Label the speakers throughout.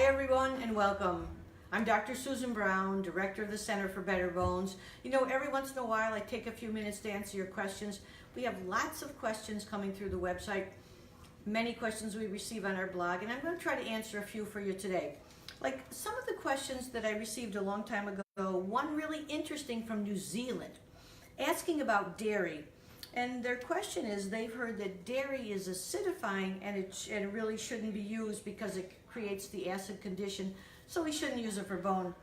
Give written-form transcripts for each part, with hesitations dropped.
Speaker 1: Hi everyone and welcome. I'm Dr. Susan Brown, Director of the Center for Better Bones. You know, every once in a while I take a few minutes to answer your questions. We have lots of questions coming through the website, many questions we receive on our blog, and I'm going to try to answer a few for you today. Like some of the questions that I received a long time ago, one really interesting from New Zealand, asking about dairy. And their question is, they've heard that dairy is acidifying and it really shouldn't be used because it creates the acid condition, so we shouldn't use it for bone.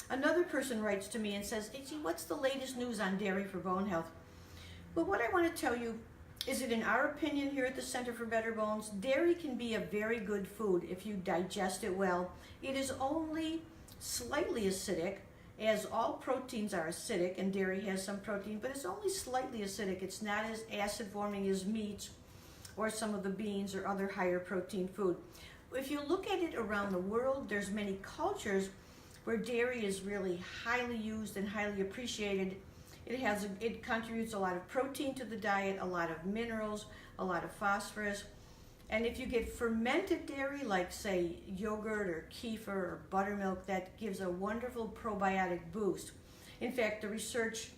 Speaker 1: Another person writes to me and says, hey, gee, what's the latest news on dairy for bone health? Well, what I want to tell you is that in our opinion here at the Center for Better Bones, dairy can be a very good food if you digest it well. It is only slightly acidic, as all proteins are acidic, and dairy has some protein, but it's only slightly acidic. It's not as acid forming as meats or some of the beans or other higher protein food. If you look at it around the world, there's many cultures where dairy is really highly used and highly appreciated. It contributes a lot of protein to the diet, a lot of minerals, a lot of phosphorus. And if you get fermented dairy, like say yogurt or kefir or buttermilk, that gives a wonderful probiotic boost. In fact, the research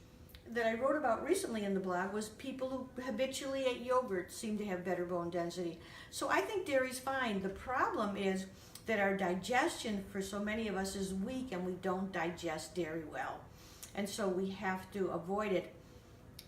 Speaker 1: that I wrote about recently in the blog was people who habitually ate yogurt seem to have better bone density. So I think dairy's fine. The problem is that our digestion for so many of us is weak and we don't digest dairy well. And so we have to avoid it.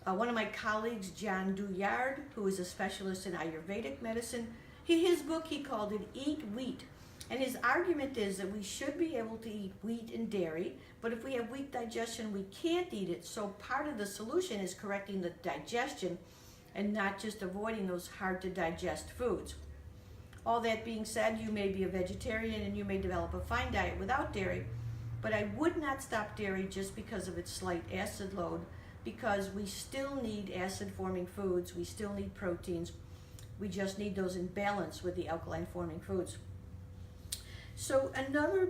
Speaker 1: One of my colleagues, John Douillard, who is a specialist in Ayurvedic medicine, his book, he called it Eat Wheat. And his argument is that we should be able to eat wheat and dairy, but if we have weak digestion, we can't eat it. So part of the solution is correcting the digestion and not just avoiding those hard to digest foods. All that being said, you may be a vegetarian and you may develop a fine diet without dairy, but I would not stop dairy just because of its slight acid load, because we still need acid forming foods, we still need proteins, we just need those in balance with the alkaline forming foods. So another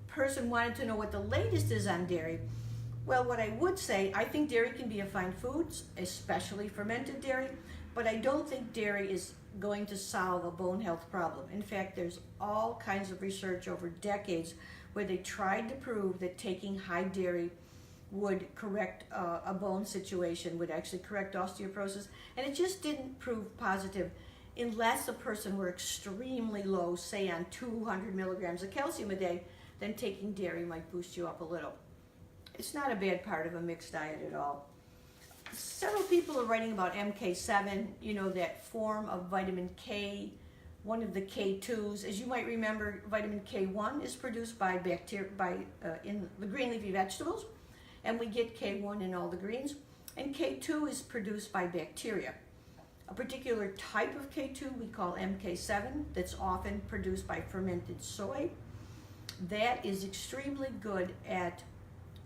Speaker 1: person wanted to know what the latest is on dairy. Well, what I would say, I think dairy can be a fine food, especially fermented dairy, but I don't think dairy is going to solve a bone health problem. In fact, there's all kinds of research over decades where they tried to prove that taking high dairy would correct a bone situation, would actually correct osteoporosis, and it just didn't prove positive unless a person were extremely low, say on 200 milligrams of calcium a day. Then taking dairy might boost you up a little. It's not a bad part of a mixed diet at all. Several people are writing about MK7, you know, that form of vitamin K, one of the K2s. As you might remember, vitamin K1 is produced by bacteria in the green leafy vegetables, and we get K1 in all the greens, and K2 is produced by bacteria. A particular type of K2 we call MK7 that's often produced by fermented soy. That is extremely good at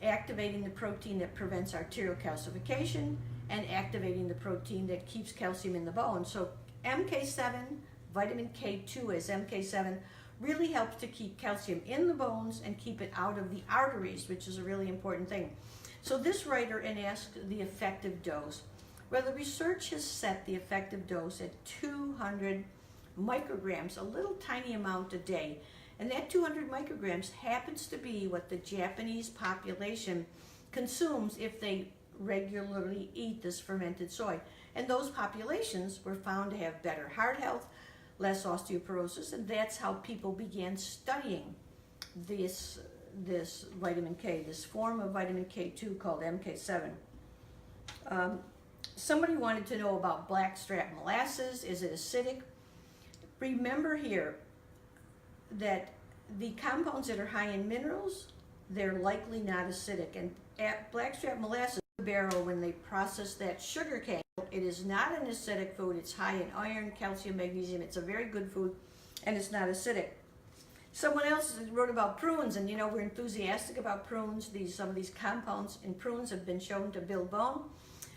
Speaker 1: activating the protein that prevents arterial calcification and activating the protein that keeps calcium in the bone. So MK7, vitamin K2 as MK7, really helps to keep calcium in the bones and keep it out of the arteries, which is a really important thing. So this writer and asked the effective dose. Well, the research has set the effective dose at 200 micrograms, a little tiny amount a day. And that 200 micrograms happens to be what the Japanese population consumes if they regularly eat this fermented soy. And those populations were found to have better heart health, less osteoporosis, and that's how people began studying this vitamin K, this form of vitamin K2 called MK7. Somebody wanted to know about blackstrap molasses. Is it acidic? Remember here that the compounds that are high in minerals, they're likely not acidic. And at blackstrap molasses barrel, when they process that sugar cane, it is not an acidic food. It's high in iron, calcium, magnesium. It's a very good food, and it's not acidic. Someone else wrote about prunes, and you know, we're enthusiastic about prunes. Some of these compounds in prunes have been shown to build bone.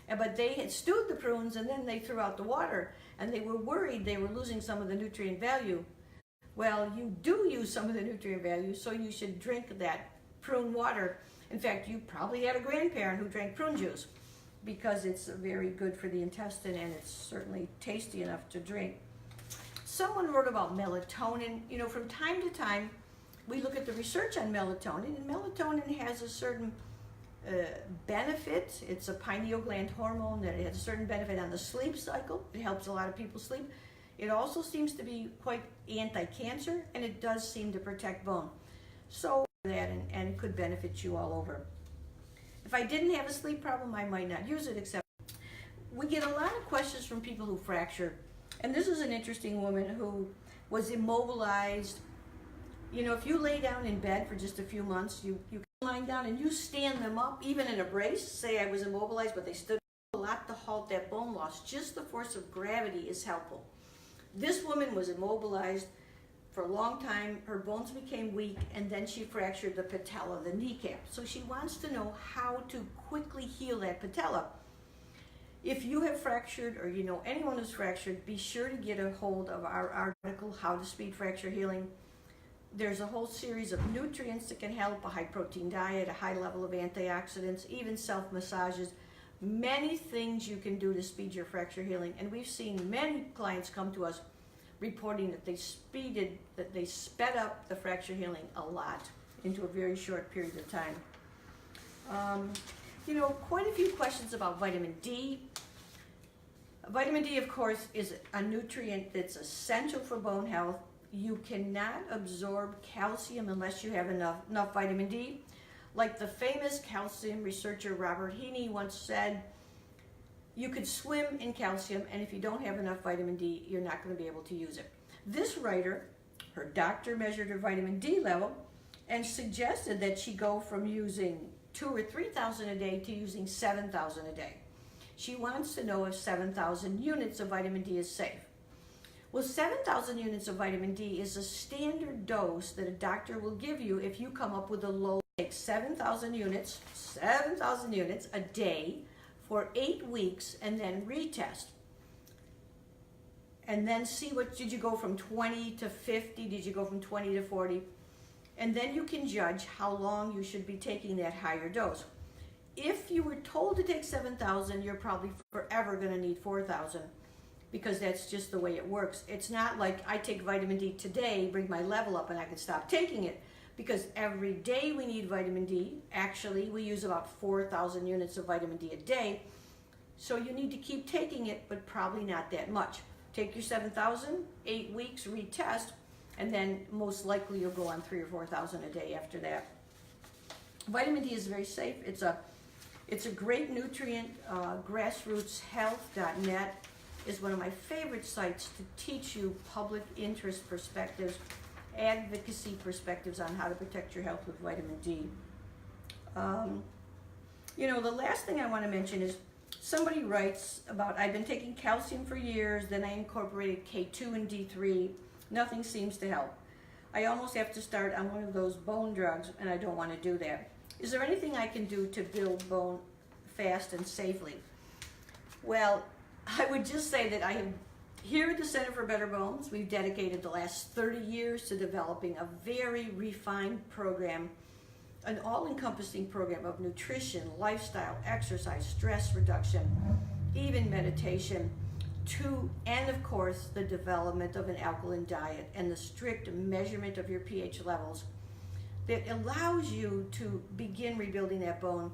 Speaker 1: But they had stewed the prunes and then they threw out the water, and they were worried they were losing some of the nutrient value. Well, you do use some of the nutrient value, so you should drink that prune water. In fact, you probably had a grandparent who drank prune juice because it's very good for the intestine and it's certainly tasty enough to drink. Someone wrote about melatonin. You know, from time to time, we look at the research on melatonin, and melatonin has a certain benefit. It's a pineal gland hormone that has a certain benefit on the sleep cycle. It helps a lot of people sleep. It also seems to be quite anti-cancer, and it does seem to protect bone. So that, and it could benefit you all over. If I didn't have a sleep problem, I might not use it, except we get a lot of questions from people who fracture. And this is an interesting woman who was immobilized. You know, if you lay down in bed for just a few months, you lying down and you stand them up, even in a brace. Say I was immobilized, but they stood a lot to halt that bone loss. Just the force of gravity is helpful. This woman was immobilized for a long time. Her bones became weak, and then she fractured the patella, the kneecap. So she wants to know how to quickly heal that patella. If you have fractured, or you know anyone who's fractured, be sure to get a hold of our article, How to Speed Fracture Healing. There's a whole series of nutrients that can help, a high-protein diet, a high level of antioxidants, even self-massages, many things you can do to speed your fracture healing. And we've seen many clients come to us reporting that they sped up the fracture healing a lot into a very short period of time. You know, quite a few questions about vitamin D. Vitamin D, of course, is a nutrient that's essential for bone health. You cannot absorb calcium unless you have enough vitamin D. Like the famous calcium researcher Robert Heaney once said, you could swim in calcium, and if you don't have enough vitamin D, you're not going to be able to use it. This writer, her doctor measured her vitamin D level and suggested that she go from using 2,000 or 3,000 a day to using 7,000 a day. She wants to know if 7,000 units of vitamin D is safe. Well, 7,000 units of vitamin D is a standard dose that a doctor will give you if you come up with a low. Take 7,000 units a day for 8 weeks, and then retest. And then see did you go from 20 to 50? Did you go from 20 to 40? And then you can judge how long you should be taking that higher dose. If you were told to take 7,000, you're probably forever going to need 4,000, because that's just the way it works. It's not like I take vitamin D today, bring my level up, and I can stop taking it, because every day we need vitamin D. Actually, we use about 4,000 units of vitamin D a day, so you need to keep taking it, but probably not that much. Take your 7,000, 8 weeks, retest, and then most likely you'll go on 3,000 or 4,000 a day after that. Vitamin D is very safe. It's a great nutrient. Grassrootshealth.net is one of my favorite sites to teach you public interest perspectives, advocacy perspectives on how to protect your health with vitamin D. You know, the last thing I want to mention is somebody writes about, I've been taking calcium for years, then I incorporated K2 and D3. Nothing seems to help. I almost have to start on one of those bone drugs, and I don't want to do that. Is there anything I can do to build bone fast and safely? Well, I would just say that I have, here at the Center for Better Bones, we've dedicated the last 30 years to developing a very refined program, an all-encompassing program of nutrition, lifestyle, exercise, stress reduction, even meditation, and of course the development of an alkaline diet and the strict measurement of your pH levels that allows you to begin rebuilding that bone.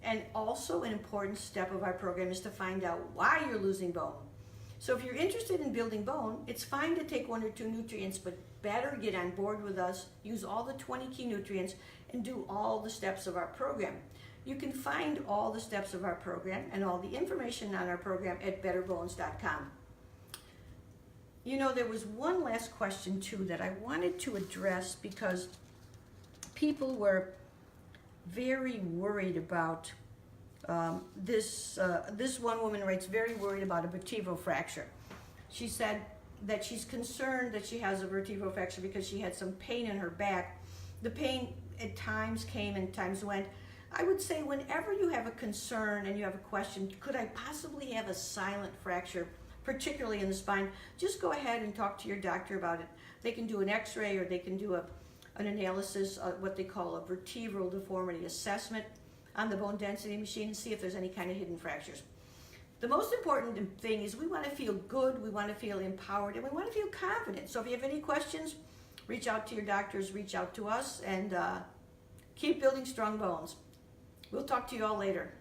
Speaker 1: And also an important step of our program is to find out why you're losing bone. So if you're interested in building bone, it's fine to take 1 or 2 nutrients, but better get on board with us, use all the 20 key nutrients, and do all the steps of our program. You can find all the steps of our program and all the information on our program at betterbones.com. You know, there was one last question too that I wanted to address, because people were very worried about this one woman writes, very worried about a vertebral fracture. She said that she's concerned that she has a vertebral fracture because she had some pain in her back. The pain at times came and times went. I would say whenever you have a concern and you have a question, could I possibly have a silent fracture, particularly in the spine, just go ahead and talk to your doctor about it. They can do an x-ray, or they can do an analysis, what they call a vertebral deformity assessment on the bone density machine, and see if there's any kind of hidden fractures. The most important thing is we want to feel good, we want to feel empowered, and we want to feel confident. So if you have any questions, reach out to your doctors, reach out to us, and keep building strong bones. We'll talk to you all later.